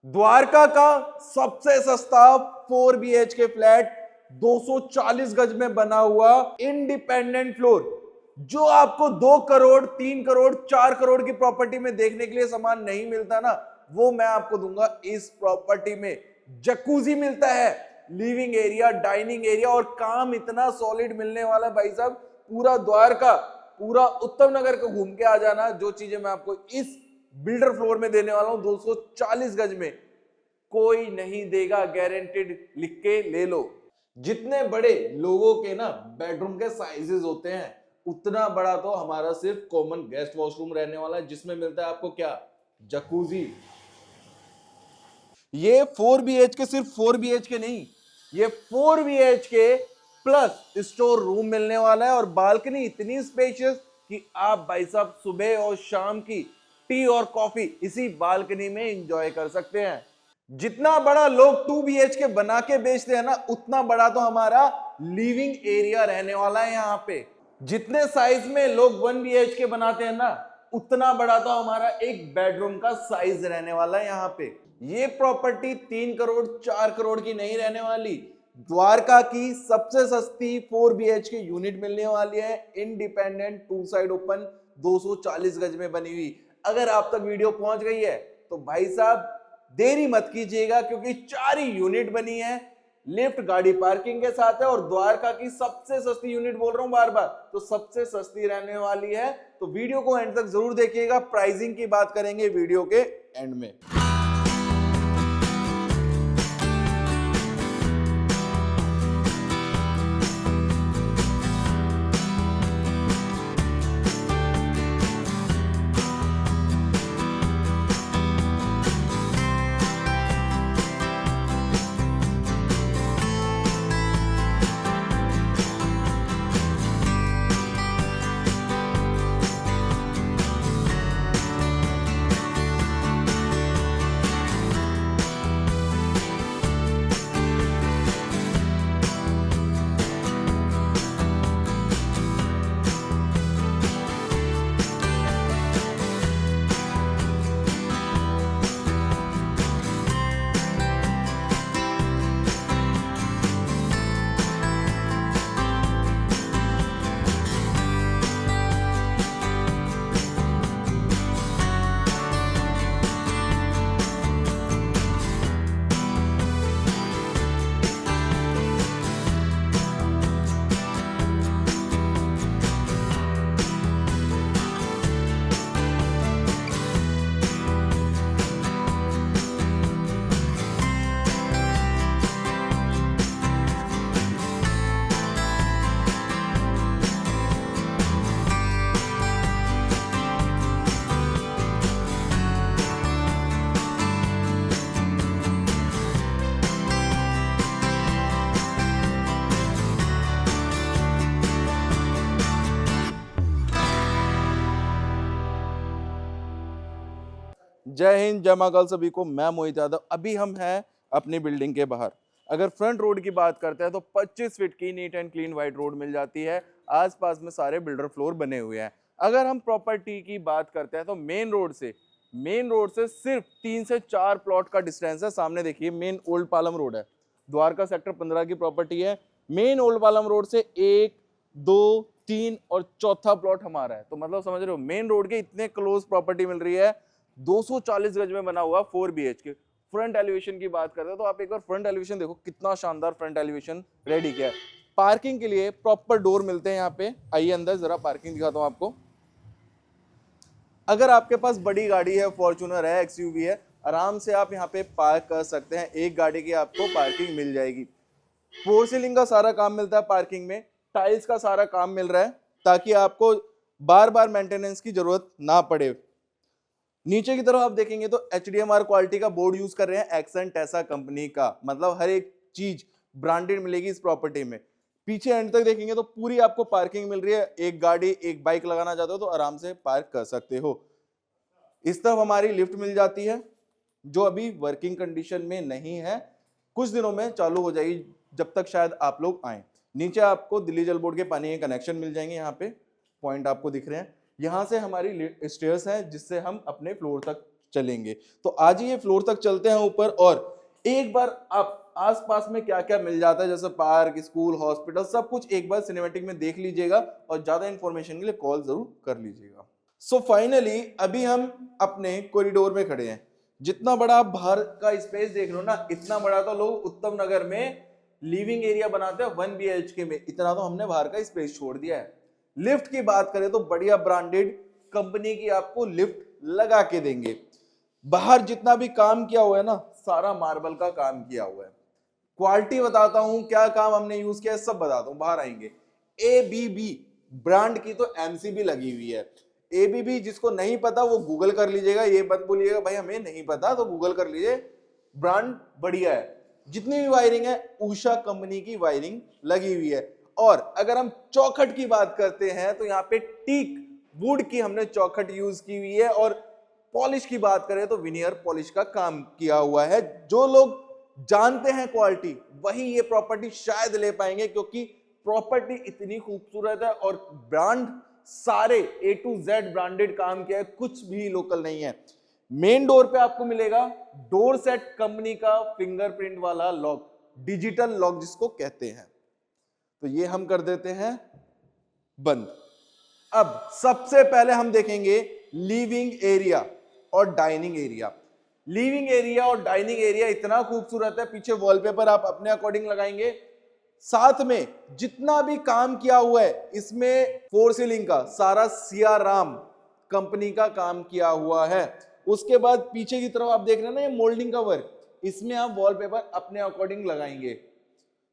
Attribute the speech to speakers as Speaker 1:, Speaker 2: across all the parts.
Speaker 1: द्वारका का सबसे सस्ता 4 BHK फ्लैट 240 गज में बना हुआ इंडिपेंडेंट फ्लोर, जो आपको 2 करोड़ 3 करोड़ 4 करोड़ की प्रॉपर्टी में देखने के लिए सामान नहीं मिलता ना, वो मैं आपको दूंगा इस प्रॉपर्टी में। जकूजी मिलता है, लिविंग एरिया, डाइनिंग एरिया, और काम इतना सॉलिड मिलने वाला है भाई साहब। पूरा द्वारका, पूरा उत्तम नगर को घूम के आ जाना। जो चीजें मैं आपको इस बिल्डर फ्लोर में देने वाला हूं 240 गज में, कोई नहीं देगा, गारंटेड, लिख के ले लो। जितने बड़े लोगों के ना बेडरूम के साइजेस होते हैं, उतना बड़ा तो हमारा सिर्फ कॉमन गेस्ट वॉशरूम रहने वाला है, जिसमें मिलता है आपको क्या, जकूजी। ये 4 BHK सिर्फ 4 BHK नहीं, ये 4 BHK प्लस स्टोर रूम मिलने वाला है, और बालकनी इतनी स्पेशियस कि आप भाई साहब सुबह और शाम की टी और कॉफी इसी बालकनी में एंजॉय कर सकते हैं। जितना बड़ा लोग 2 BHK बना के बेचते हैं ना, उतना बड़ा तो हमारा लिविंग एरिया रहने वाला है यहाँ पे। जितने साइज में लोग 1 BHK बनाते हैं ना, उतना बड़ा तो हमारा एक बेडरूम का साइज रहने वाला है यहाँ पे। ये प्रॉपर्टी 3 करोड़ 4 करोड़ की नहीं रहने वाली, द्वारका की सबसे सस्ती 4 BHK यूनिट मिलने वाली है, इंडिपेंडेंट 2 साइड ओपन 240 गज में बनी हुई। अगर आप तक वीडियो पहुंच गई है तो भाई साहब देरी मत कीजिएगा, क्योंकि 4 ही यूनिट बनी है, लिफ्ट गाड़ी पार्किंग के साथ है, और द्वारका की सबसे सस्ती यूनिट बोल रहा हूं बार बार, तो सबसे सस्ती रहने वाली है। तो वीडियो को एंड तक जरूर देखिएगा, प्राइसिंग की बात करेंगे वीडियो के एंड में। जय हिंद, जय महाकाल सभी को। मैं मोहित यादव। अभी हम हैं अपनी बिल्डिंग के बाहर। अगर फ्रंट रोड की बात करते हैं तो 25 फीट की neat and clean white road मिल जाती है। आसपास में सारे बिल्डर फ्लोर बने हुए हैं। अगर हम प्रॉपर्टी की बात करते हैं तो मेन रोड से सिर्फ 3 से 4 प्लॉट का डिस्टेंस है। सामने देखिए मेन ओल्ड पालम रोड है, द्वारका सेक्टर 15 की प्रॉपर्टी है। मेन ओल्ड पालम रोड से 1 2 3 और चौथा प्लॉट हमारा है। तो मतलब समझ रहे हो, मेन रोड के इतने क्लोज प्रॉपर्टी मिल रही है। 240 गज में बना हुआ 4 BHK। फ्रंट एलिवेशन की बात करते हैं तो आप एक बार फ्रंट एलिवेशन देखो, कितना शानदार फ्रंट एलिवेशन रेडी किया है। पार्किंग के लिए प्रॉपर डोर मिलते हैं यहाँ पे। आइए अंदर जरा पार्किंग दिखाता हूँ आपको। अगर आपके पास बड़ी गाड़ी है, फॉर्च्यूनर है, XUV है, आराम से आप यहाँ पे पार्क कर सकते हैं। एक गाड़ी की आपको पार्किंग मिल जाएगी। फोर सीलिंग का सारा काम मिलता है पार्किंग में, टाइल्स का सारा काम मिल रहा है, ताकि आपको बार बार मेंटेनेंस की जरूरत ना पड़े। नीचे की तरफ आप देखेंगे तो HDMR क्वालिटी का बोर्ड यूज कर रहे हैं, एक्सेंट ऐसा कंपनी का, मतलब हर एक चीज ब्रांडेड मिलेगी इस प्रॉपर्टी में। पीछे एंड तक देखेंगे तो पूरी आपको पार्किंग मिल रही है। एक गाड़ी एक बाइक लगाना चाहते हो तो आराम से पार्क कर सकते हो। इस तरफ हमारी लिफ्ट मिल जाती है, जो अभी वर्किंग कंडीशन में नहीं है, कुछ दिनों में चालू हो जाएगी, जब तक शायद आप लोग आए। नीचे आपको दिल्ली जल बोर्ड के पानी के कनेक्शन मिल जाएंगे। यहाँ पे पॉइंट आपको दिख रहे हैं। यहाँ से हमारी स्टेयर्स हैं, जिससे हम अपने फ्लोर तक चलेंगे। तो आज ही ये फ्लोर तक चलते हैं ऊपर और एक बार आप आसपास में क्या क्या मिल जाता है जैसे पार्क, स्कूल, हॉस्पिटल, सब कुछ एक बार सिनेमैटिक में देख लीजिएगा और ज्यादा इंफॉर्मेशन के लिए कॉल जरूर कर लीजिएगा। सो फाइनली अभी हम अपने कॉरिडोर में खड़े हैं। जितना बड़ा आप बाहर का स्पेस देख रहे हो ना, इतना बड़ा तो लोग उत्तम नगर में लिविंग एरिया बनाते हैं 1 BHK में, इतना तो हमने बाहर का स्पेस छोड़ दिया है। लिफ्ट की बात करें तो बढ़िया ब्रांडेड कंपनी की आपको लिफ्ट लगा के देंगे। बाहर जितना भी काम किया हुआ है ना, सारा मार्बल का काम किया हुआ है। क्वालिटी बताता हूं, क्या काम हमने यूज किया है सब बताता हूं, बाहर आएंगे। ABB ब्रांड की तो MCB लगी हुई है। ABB जिसको नहीं पता वो गूगल कर लीजिएगा, ये मत बोलिएगा भाई हमें नहीं पता, तो गूगल कर लीजिए, ब्रांड बढ़िया है। जितनी भी वायरिंग है उषा कंपनी की वायरिंग लगी हुई है। और अगर हम चौखट की बात करते हैं तो यहाँ पे टीक वुड की हमने चौखट यूज की हुई है। और पॉलिश की बात करें तो विनियर पॉलिश का काम किया हुआ है। जो लोग जानते हैं क्वालिटी वही ये प्रॉपर्टी शायद ले पाएंगे, क्योंकि प्रॉपर्टी इतनी खूबसूरत है और ब्रांड सारे A to Z ब्रांडेड काम किया है, कुछ भी लोकल नहीं है। मेन डोर पे आपको मिलेगा डोर सेट कंपनी का फिंगरप्रिंट वाला लॉक, डिजिटल लॉक जिसको कहते हैं। तो ये हम कर देते हैं बंद। अब सबसे पहले हम देखेंगे लिविंग एरिया और डाइनिंग एरिया। लिविंग एरिया और डाइनिंग एरिया इतना खूबसूरत है, पीछे वॉलपेपर आप अपने अकॉर्डिंग लगाएंगे। साथ में जितना भी काम किया हुआ है इसमें फोर सीलिंग का सारा सियाराम कंपनी का काम किया हुआ है। उसके बाद पीछे की तरफ आप देख रहे हैं ना ये मोल्डिंग का वर्क, इसमें आप वॉलपेपर अपने अकॉर्डिंग लगाएंगे,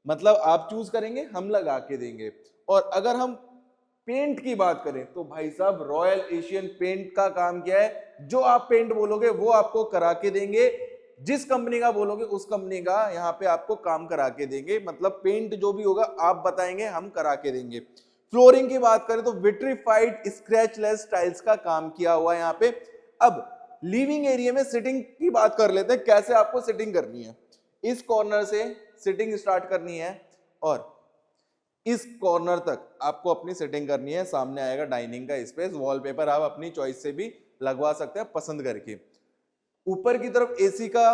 Speaker 1: मतलब आप चूज करेंगे हम लगा के देंगे। और अगर हम पेंट की बात करें तो भाई साहब रॉयल एशियन पेंट का काम किया है। जो आप पेंट बोलोगे वो आपको करा के देंगे, जिस कंपनी का बोलोगे उस कंपनी का यहाँ पे आपको काम करा के देंगे। मतलब पेंट जो भी होगा आप बताएंगे हम करा के देंगे। फ्लोरिंग की बात करें तो विट्रीफाइड स्क्रैचलेस टाइल्स का काम किया हुआ है यहाँ पे। अब लिविंग एरिया में सिटिंग की बात कर लेते हैं, कैसे आपको सिटिंग करनी है। इस कॉर्नर से सिटिंग स्टार्ट करनी है और इस कॉर्नर तक आपको अपनी सेटिंग करनी है। सामने आएगा डाइनिंग का स्पेस, वॉलपेपर आप अपनी चॉइस से भी लगवा सकते हैं पसंद करके। ऊपर की तरफ एसी का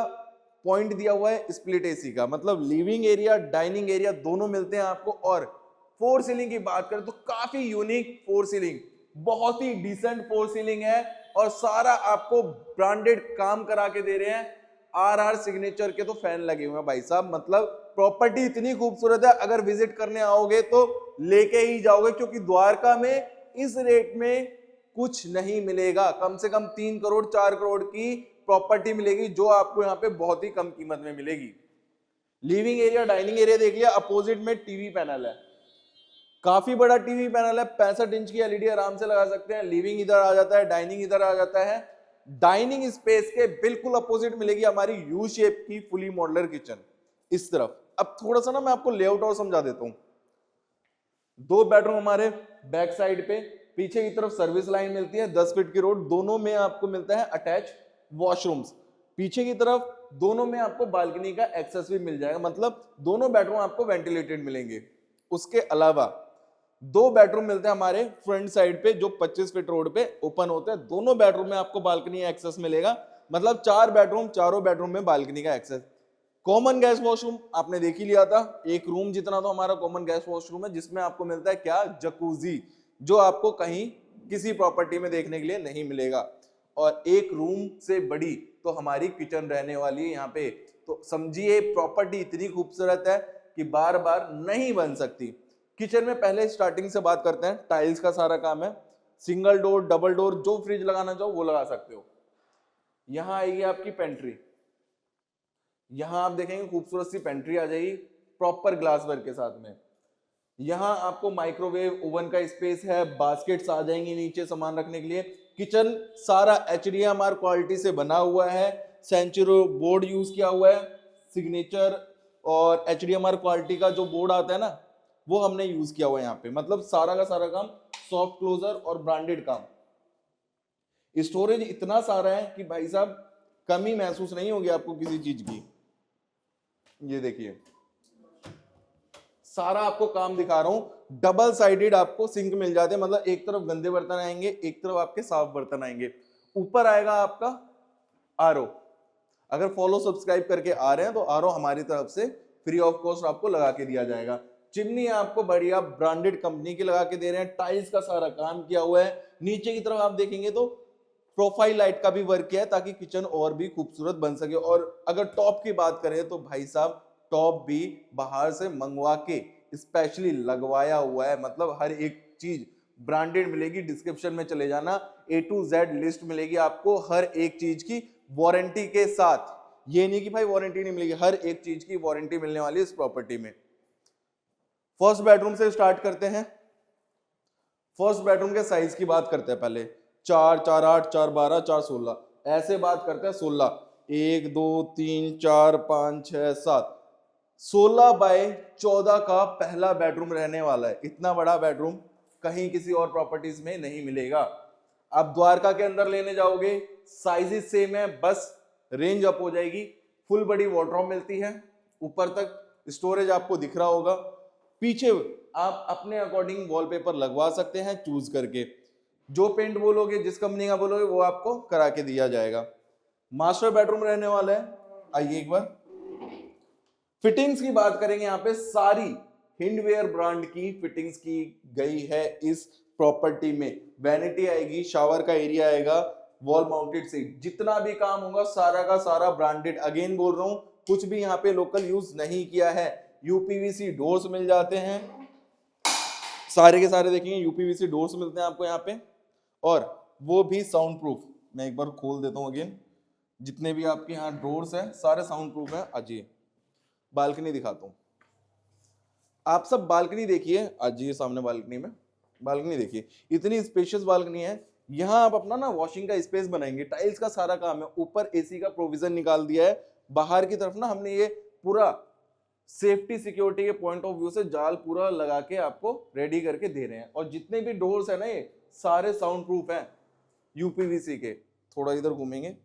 Speaker 1: पॉइंट दिया हुआ है, स्प्लिट एसी का, मतलब लिविंग एरिया डाइनिंग एरिया दोनों मिलते हैं आपको। और फोर सीलिंग की बात करें तो काफी यूनिक फोर सीलिंग, बहुत ही डिसेंट फोर सीलिंग है और सारा आपको ब्रांडेड काम करा के दे रहे हैं। RR सिग्नेचर के तो फैन लगे हुए हैं भाई साहब, मतलब प्रॉपर्टी इतनी खूबसूरत है, अगर विजिट करने आओगे तो लेके ही जाओगे, क्योंकि द्वारका में इस रेट में कुछ नहीं मिलेगा। कम से कम 3 करोड़ 4 करोड़ की प्रॉपर्टी मिलेगी जो आपको यहाँ पे बहुत ही कम कीमत में मिलेगी। लिविंग एरिया डाइनिंग एरिया देख लिया, अपोजिट में टीवी पैनल है, काफी बड़ा टीवी पैनल है, 65 इंच की एलईडी आराम से लगा सकते हैं। लिविंग इधर आ जाता है, डाइनिंग इधर आ जाता है। डाइनिंग स्पेस के बिल्कुल अपोजिट मिलेगी हमारी यू शेप की फुली मॉड्यूलर किचन इस तरफ। अब थोड़ा सा ना मैं आपको लेआउट और समझा देता हूं। 2 बेडरूम हमारे बैक साइड पे, पीछे की तरफ सर्विस लाइन मिलती है 10 फीट की रोड, दोनों में आपको मिलता है अटैच वॉशरूम्स। पीछे की तरफ दोनों में आपको बालकनी का एक्सेस भी मिल जाएगा, मतलब दोनों बेडरूम आपको वेंटिलेटेड मिलेंगे। उसके अलावा 2 बेडरूम मिलते हैं हमारे फ्रंट साइड पे जो 25 फीट रोड पे ओपन होते हैं। दोनों बेडरूम में आपको बालकनी एक्सेस मिलेगा, मतलब 4 बेडरूम, चारों बेडरूम में बालकनी का एक्सेस। कॉमन गैस वॉशरूम आपने देख ही लिया था, एक रूम जितना तो हमारा कॉमन गैस वॉशरूम है, जिसमें आपको मिलता है क्या, जकूजी, जो आपको कहीं किसी प्रॉपर्टी में देखने के लिए नहीं मिलेगा। और एक रूम से बड़ी तो हमारी किचन रहने वाली है यहाँ पे। तो समझिए प्रॉपर्टी इतनी खूबसूरत है कि बार बार नहीं बन सकती। किचन में पहले स्टार्टिंग से बात करते हैं, टाइल्स का सारा काम है, सिंगल डोर डबल डोर, जो फ्रिज लगाना चाहो वो लगा सकते हो। यहां आएगी आपकी पेंट्री, यहां आप देखेंगे खूबसूरत सी पेंट्री आ जाएगी प्रॉपर ग्लास वर्क के साथ में। यहां आपको माइक्रोवेव ओवन का स्पेस है, बास्केट्स आ जाएंगी नीचे सामान रखने के लिए। किचन सारा HDMR क्वालिटी से बना हुआ है, सेंचुरो बोर्ड यूज किया हुआ है, सिग्नेचर और HDMR क्वालिटी का जो बोर्ड आता है ना वो हमने यूज किया हुआ है यहाँ पे। मतलब सारा का सारा काम सॉफ्ट क्लोजर और ब्रांडेड काम। स्टोरेज इतना सारा है कि भाई साहब कमी महसूस नहीं होगी आपको किसी चीज की। ये देखिए सारा आपको काम दिखा रहा हूं, डबल साइडेड आपको सिंक मिल जाते हैं, मतलब एक तरफ गंदे बर्तन आएंगे, एक तरफ आपके साफ बर्तन आएंगे। ऊपर आएगा आपका आरओ। अगर फॉलो सब्सक्राइब करके आ रहे हैं तो आरओ हमारी तरफ से फ्री ऑफ कॉस्ट आपको लगा के दिया जाएगा। चिमनी आपको बढ़िया ब्रांडेड कंपनी की लगा के दे रहे हैं, टाइल्स का सारा काम किया हुआ है। नीचे की तरफ आप देखेंगे तो प्रोफाइल लाइट का भी वर्क किया है ताकि किचन और भी खूबसूरत बन सके। और अगर टॉप की बात करें तो भाई साहब टॉप भी बाहर से मंगवा के स्पेशली लगवाया हुआ है, मतलब हर एक चीज ब्रांडेड मिलेगी। डिस्क्रिप्शन में चले जाना, A to Z लिस्ट मिलेगी आपको हर एक चीज की वारंटी के साथ। ये नहीं कि भाई वारंटी नहीं मिलेगी, हर एक चीज की वारंटी मिलने वाली है इस प्रॉपर्टी में। फर्स्ट बेडरूम से स्टार्ट करते हैं। फर्स्ट बेडरूम के साइज की बात करते हैं पहले। 4, 4, 8, 4, 12, 4, 16 ऐसे बात करते हैं। 16 1 2 3 4 5 6 7 16 बाय 14 का पहला बेडरूम रहने वाला है। इतना बड़ा बेडरूम कहीं किसी और प्रॉपर्टीज में नहीं मिलेगा। आप द्वारका के अंदर लेने जाओगे साइजेस सेम है, बस रेंज अप हो जाएगी। फुल बड़ी वार्डरोब मिलती है, ऊपर तक स्टोरेज आपको दिख रहा होगा। पीछे आप अपने अकॉर्डिंग वॉलपेपर लगवा सकते हैं चूज करके। जो पेंट बोलोगे, जिस कंपनी का बोलोगे वो आपको करा के दिया जाएगा। मास्टर बेडरूम रहने वाला है। आइए एक बार फिटिंग्स की बात करेंगे। यहाँ पे सारी हिंडवेयर ब्रांड की फिटिंग्स की गई है इस प्रॉपर्टी में। वैनिटी आएगी, शावर का एरिया आएगा, वॉल माउंटेड सीट, जितना भी काम होगा सारा का सारा ब्रांडेड। अगेन बोल रहा हूं, कुछ भी यहाँ पे लोकल यूज नहीं किया है। यूपीवीसी डोर्स मिल जाते हैं, सारे के सारे देखेंगे यूपीवीसी डोर्स मिलते हैं आपको यहाँ पे, और वो भी साउंड प्रूफ। मैं एक बार खोल देता हूँ अगेन, जितने भी आपके यहाँ डोर्स हैं सारे साउंड प्रूफ है। अजी बालकनी दिखाता हूँ, आप सब बालकनी देखिए। आज ये सामने बालकनी में, बालकनी देखिए, इतनी स्पेशियस बालकनी है। यहाँ आप अपना ना वॉशिंग का स्पेस बनाएंगे, टाइल्स का सारा काम है, ऊपर एसी का प्रोविजन निकाल दिया है। बाहर की तरफ ना हमने ये पूरा सेफ्टी सिक्योरिटी के पॉइंट ऑफ व्यू से जाल पूरा लगा के आपको रेडी करके दे रहे हैं। और जितने भी डोर्स है ना ये सारे साउंड प्रूफ हैं यूपीवीसी के। थोड़ा इधर घूमेंगे,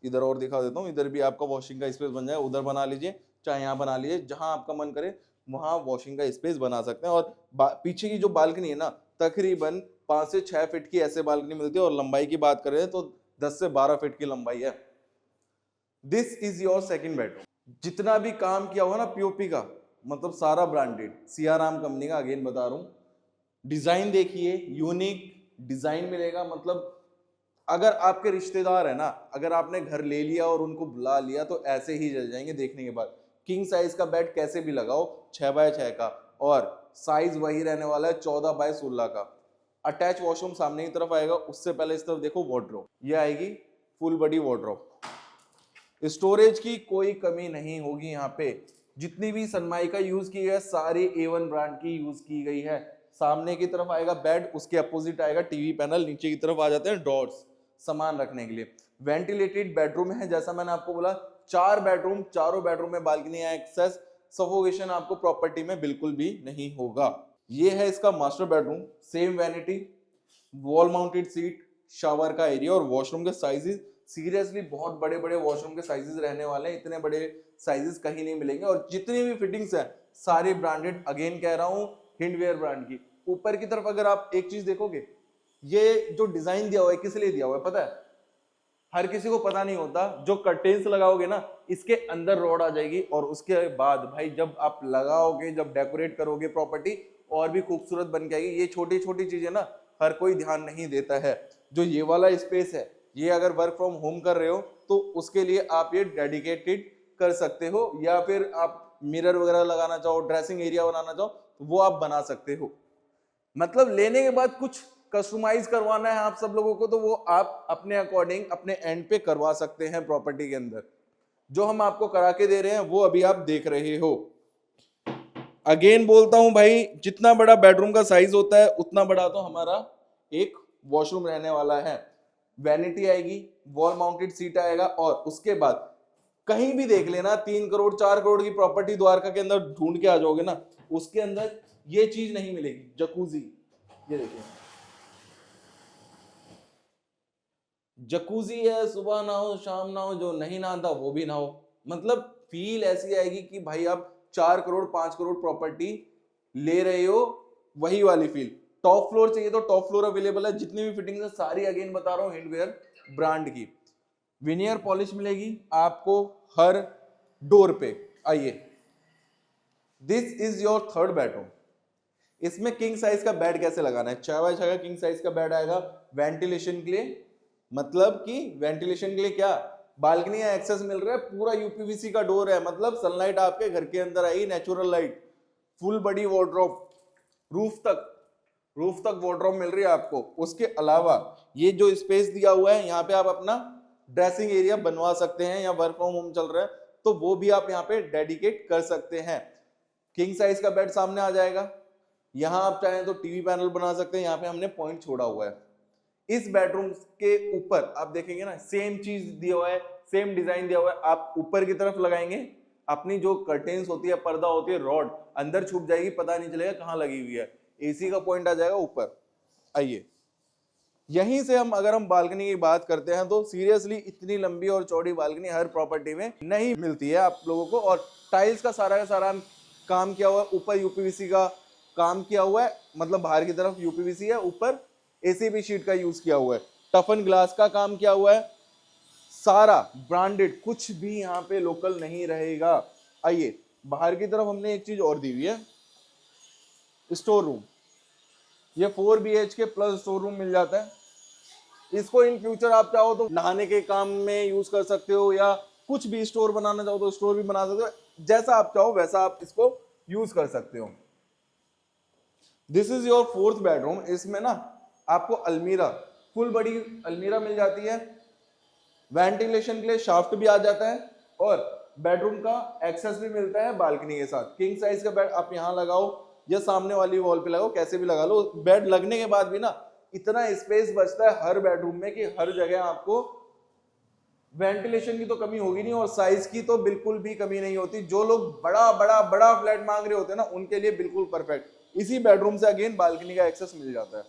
Speaker 1: इधर और दिखा देता हूँ। इधर भी आपका वॉशिंग का स्पेस बन जाए, उधर बना लीजिए, चाहे यहाँ बना लीजिए, जहां आपका मन करे वहां वॉशिंग का स्पेस बना सकते हैं। और पीछे की जो बालकनी है ना, तकरीबन 5 से 6 फीट की ऐसे बालकनी मिलती है। और लंबाई की बात करें तो 10 से 12 फीट की लंबाई है। This is your second bedroom. जितना भी काम किया हुआ ना पीओपी का, मतलब सारा ब्रांडेड, सियाराम कंपनी का। अगेन बता रहा हूँ, डिजाइन देखिए, यूनिक डिजाइन मिलेगा। मतलब अगर आपके रिश्तेदार है ना, अगर आपने घर ले लिया और उनको बुला लिया तो ऐसे ही जल जाएंगे देखने के बाद। किंग साइज का बेड कैसे भी लगाओ, 6 बाय 6 का, और साइज वही रहने वाला है 14 बाय 16 का। अटैच वॉशरूम सामने की तरफ आएगा। उससे पहले इस तरफ देखो वार्डरोब, ये आएगी फुल बड़ी वार्डरोब। स्टोरेज की कोई कमी नहीं होगी यहाँ पे। जितनी भी सनमाइका यूज की है सारी A1 ब्रांड की यूज की गई है। सामने की तरफ आएगा बेड, उसके अपोजिट आएगा टीवी पैनल, नीचे की तरफ आ जाते हैं डोर्स सामान रखने के लिए। वेंटिलेटेड बेडरूम है, जैसा मैंने आपको बोला 4 बेडरूम, चारों बेडरूम में बालकनी है, एक्सेस सफोकेशन आपको प्रॉपर्टी में बिल्कुल भी नहीं होगा। ये है इसका master bedroom. Same vanity, wall mounted seat, shower का एरिया और वॉशरूम के साइजेस सीरियसली बहुत बड़े बड़े वॉशरूम के साइजेस रहने वाले हैं। इतने बड़े साइजेस कहीं नहीं मिलेंगे। और जितनी भी फिटिंग्स है सारी ब्रांडेड, अगेन कह रहा हूं हिंडवेयर ब्रांड की। ऊपर की तरफ अगर आप एक चीज देखोगे, ये जो डिजाइन दिया हुआ है किस लिए दिया हुआ है पता है? हर किसी को पता नहीं होता। जो कर्टेन्स लगाओगे ना, इसके अंदर रॉड आ जाएगी, और उसके बाद भाई जब आप लगाओगे, जब डेकोरेट करोगे प्रॉपर्टी, और भी खूबसूरत बन के आएगी। ये छोटी छोटी चीजें ना हर कोई ध्यान नहीं देता है। जो ये वाला स्पेस है, ये अगर वर्क फ्रॉम होम कर रहे हो तो उसके लिए आप ये डेडिकेटेड कर सकते हो, या फिर आप मिरर वगैरह लगाना चाहो, ड्रेसिंग एरिया बनाना चाहो तो वो आप बना सकते हो। मतलब लेने के बाद कुछ कस्टमाइज करवाना है आप सब लोगों को तो वो आप अपने अकॉर्डिंग अपने एंड पे करवा सकते हैं प्रॉपर्टी के अंदर। जो हम आपको करा के दे रहे हैं वो अभी आप देख रहे हो। अगेन बोलता हूं भाई, जितना बड़ा बेडरूम का साइज होता है उतना बड़ा तो हमारा एक वॉशरूम रहने वाला है। वैनिटी आएगी, वॉल माउंटेड सीट आएगा, और उसके बाद कहीं भी देख लेना 3 करोड़ 4 करोड़ की प्रॉपर्टी द्वारका के अंदर ढूंढ के आ जाओगे ना, उसके अंदर ये चीज नहीं मिलेगी। जकूजी, ये देखिए जकूजी है, सुबह ना हो शाम ना हो, जो नहीं नहाता वो भी ना हो। मतलब फील ऐसी आएगी कि भाई आप 4 करोड़ 5 करोड़ प्रॉपर्टी ले रहे हो, वही वाली फील। टॉप फ्लोर चाहिए तो टॉप फ्लोर अवेलेबल है। जितनी भी फिटिंग है सारी अगेन बता रहा हूँ हिंडवेयर ब्रांड की। विनियर पॉलिश मिलेगी आपको हर डोर पे। आइए, this is your third bedroom. इसमें किंग साइज का बेड कैसे लगाना है? 6x6 का किंग साइज का बेड आएगा वेंटिलेशन के लिए, मतलब कि वेंटिलेशन के लिए क्या, बालकनी या एक्सेस मिल रहा है, पूरा यूपीवीसी का डोर है, मतलब सनलाइट आपके घर के अंदर आई, नेचुरल लाइट, फुल बड़ी वार्डरोब, रूफ तक वार्डरोब मिल रही है आपको। उसके अलावा ये जो स्पेस दिया हुआ है, यहाँ पे आप अपना ड्रेसिंग एरिया बनवा सकते हैं, या वर्क फ्रॉम होम चल रहा है तो वो भी आप यहाँ पे डेडिकेट कर सकते हैं। किंग साइज का बेड सामने आ जाएगा। यहाँ आप चाहें तो टीवी पैनल बना सकते हैं, यहाँ पे हमने पॉइंट छोड़ा हुआ है। इस बेडरूम के ऊपर आप देखेंगे ना, सेम चीज दिया हुआ है, सेम डिजाइन दिया हुआ है। आप ऊपर की तरफ लगाएंगे, अपनी जो कर्टेन्स होती है, पर्दा होती है, रॉड अंदर छुप जाएगी, पता नहीं चलेगा कहाँ लगी हुई है। एसी का पॉइंट आ जाएगा ऊपर। आइए, यहीं से अगर हम बालकनी की बात करते हैं तो सीरियसली इतनी लंबी और चौड़ी बालकनी हर प्रॉपर्टी में नहीं मिलती है आप लोगों को। और टाइल्स का सारा काम किया हुआ है, ऊपर यूपीवीसी का काम किया हुआ है, मतलब बाहर की तरफ यूपीवीसी है, ऊपर एसीबी शीट का यूज किया हुआ है, टफन ग्लास का काम किया हुआ है, सारा ब्रांडेड, कुछ भी यहाँ पे लोकल नहीं रहेगा। आइए, बाहर की तरफ हमने एक चीज और दी हुई है, स्टोर रूम। ये 4 BHK प्लस स्टोर रूम मिल जाता है। इसको इन फ्यूचर आप चाहो तो नहाने के काम में यूज कर सकते हो, या कुछ भी स्टोर बनाना चाहो तो स्टोर भी बना सकते हो, जैसा आप चाहो वैसा आप इसको यूज कर सकते हो। This is your fourth bedroom. इसमें ना आपको अलमीरा, फुल बड़ी अलमीरा मिल जाती है, वेंटिलेशन के लिए शाफ्ट भी आ जाता है, और बेडरूम का एक्सेस भी मिलता है बालकनी के साथ। किंग साइज का बेड आप यहाँ लगाओ या सामने वाली वॉल पे लगाओ, कैसे भी लगा लो। बेड लगने के बाद भी ना इतना स्पेस बचता है हर बेडरूम में कि हर जगह आपको वेंटिलेशन की तो कमी होगी नहीं, और साइज की तो बिल्कुल भी कमी नहीं होती। जो लोग बड़ा बड़ा बड़ा फ्लैट मांग रहे होते हैं ना, उनके लिए बिल्कुल परफेक्ट। इसी बेडरूम से अगेन बालकनी का एक्सेस मिल जाता है।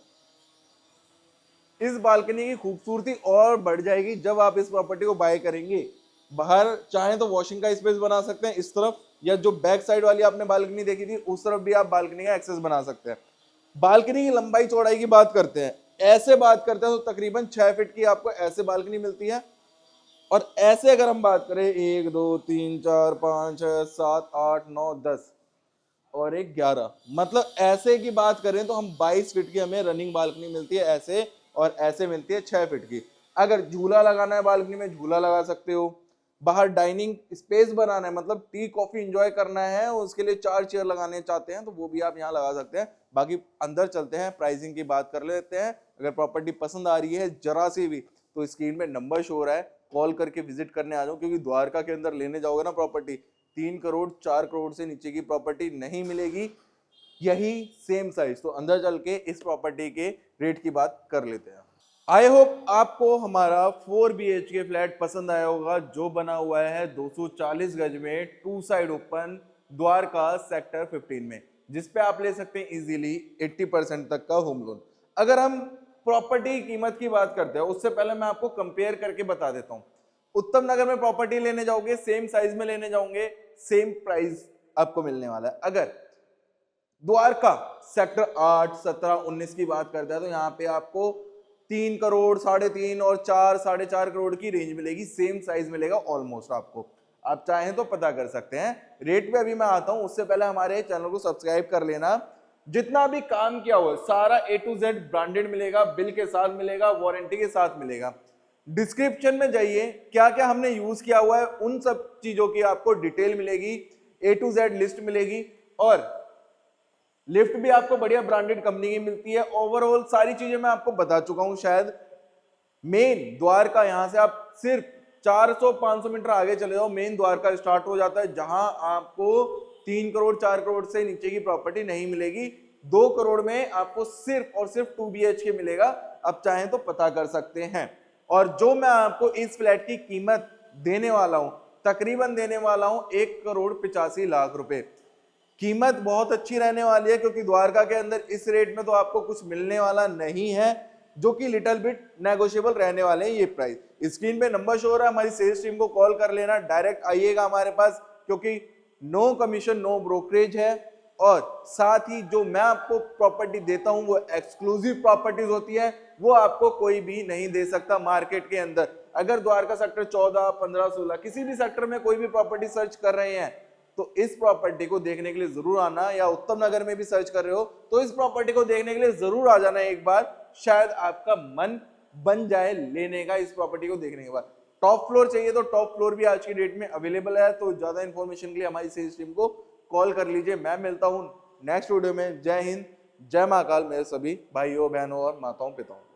Speaker 1: इस बालकनी की खूबसूरती और बढ़ जाएगी जब आप इस प्रॉपर्टी को बाय करेंगे। बाहर चाहें तो वॉशिंग का स्पेस बना सकते हैं इस तरफ, या जो बैक साइड वाली आपने बालकनी देखी थी उस तरफ भी आप बालकनी का एक्सेस बना सकते हैं। बालकनी की लंबाई चौड़ाई की बात करते हैं, ऐसे बात करते हैं तो तकरीबन 6 फीट की आपको ऐसे बालकनी मिलती है। और ऐसे अगर हम बात करें 1 2 3 4 5 6 7 8 9 10 और 1 11, मतलब ऐसे की बात करें तो हम 22 फीट की हमें रनिंग बालकनी मिलती है ऐसे, और ऐसे मिलती है 6 फीट की। अगर झूला लगाना है बालकनी में, झूला लगा सकते हो। बाहर डाइनिंग स्पेस बनाना है, मतलब टी कॉफी एंजॉय करना है, उसके लिए 4 चेयर लगाने चाहते हैं तो वो भी आप यहाँ लगा सकते हैं। बाकी अंदर चलते हैं, प्राइसिंग की बात कर लेते हैं। अगर प्रॉपर्टी पसंद आ रही है जरा सी भी तो स्क्रीन पे नंबर शो हो रहा है, कॉल करके विजिट करने आ जाओ, क्योंकि द्वारका के अंदर लेने जाओगे ना प्रॉपर्टी, 3 करोड़ 4 करोड़ से नीचे की प्रॉपर्टी नहीं मिलेगी, यही सेम साइज। तो अंदर चल के इस प्रॉपर्टी के रेट की बात कर लेते हैं। आई होप आपको हमारा 4 BHK फ्लैट पसंद आया होगा, जो बना हुआ है 240 गज में, 2 साइड ओपन, द्वारका सेक्टर 15 में, जिसपे आप ले सकते हैं इजीली 80% तक का होम लोन। अगर हम प्रॉपर्टी कीमत की बात करते हैं, उससे पहले मैं आपको कंपेयर करके बता देता हूं। उत्तम नगर में प्रॉपर्टी लेने जाओगे, सेम साइज में लेने जाओगे, सेम प्राइस आपको मिलने वाला है। अगर द्वारका सेक्टर 8 17 19 की बात करते हैं तो यहाँ पे आपको 3 करोड़ 3.5 और 4 4.5 करोड़ की रेंज मिलेगी, सेम साइज मिलेगा ऑलमोस्ट आपको। आप चाहें तो पता कर सकते हैं। रेट पे अभी मैं आता हूं, उससे पहले हमारे चैनल को सब्सक्राइब कर लेना। जितना भी काम किया हुआ है सारा A to Z ब्रांडेड मिलेगा, बिल के साथ मिलेगा, वारंटी के साथ मिलेगा। डिस्क्रिप्शन में जाइए, क्या क्या हमने यूज किया हुआ है उन सब चीजों की आपको डिटेल मिलेगी, A to Z लिस्ट मिलेगी, और लिफ्ट भी आपको बढ़िया ब्रांडेड कंपनी की मिलती है। ओवरऑल सारी चीजें मैं आपको बता चुका हूं शायद। मेन द्वारका, यहां से आप सिर्फ 400-500 मीटर आगे चले जाओ, मेन द्वारका स्टार्ट हो जाता है, जहां आपको 3 करोड़ 4 करोड़ से नीचे की प्रॉपर्टी नहीं मिलेगी। 2 करोड़ में आपको सिर्फ और सिर्फ 2 BHK मिलेगा। आप चाहें तो पता कर सकते हैं। और जो मैं आपको इस फ्लैट की कीमत देने वाला हूं, तकरीबन देने वाला हूं 1 करोड़ 85 लाख रुपए। कीमत बहुत अच्छी रहने वाली है, क्योंकि द्वारका के अंदर इस रेट में तो आपको कुछ मिलने वाला नहीं है, जो कि लिटिल बिट नेगोशिएबल रहने वाले हैं ये प्राइस। स्क्रीन पे नंबर शो हो रहा है, हमारी सेल्स टीम को कॉल कर लेना, डायरेक्ट आइएगा हमारे पास, क्योंकि नो कमीशन नो ब्रोकरेज है। और साथ ही जो मैं आपको प्रॉपर्टी देता हूं वो एक्सक्लूसिव प्रॉपर्टीज होती है, वो आपको कोई भी नहीं दे सकता मार्केट के अंदर। अगर द्वारका सेक्टर 14, 15, 16 किसी भी सेक्टर में कोई भी प्रॉपर्टी सर्च कर रहे हैं तो इस प्रॉपर्टी को देखने के लिए जरूर आना, या उत्तम नगर में भी सर्च कर रहे हो तो इस प्रॉपर्टी को देखने के लिए जरूर आ जाना एक बार, शायद आपका मन बन जाए लेने का इस प्रॉपर्टी को देखने के बाद। टॉप फ्लोर चाहिए तो टॉप फ्लोर भी आज की डेट में अवेलेबल है, तो ज्यादा इंफॉर्मेशन के लिए हमारी सेल्स टीम को कॉल कर लीजिए। मैं मिलता हूं नेक्स्ट वीडियो में। जय हिंद, जय महाकाल मेरे सभी भाइयों बहनों और माताओं पिताओं।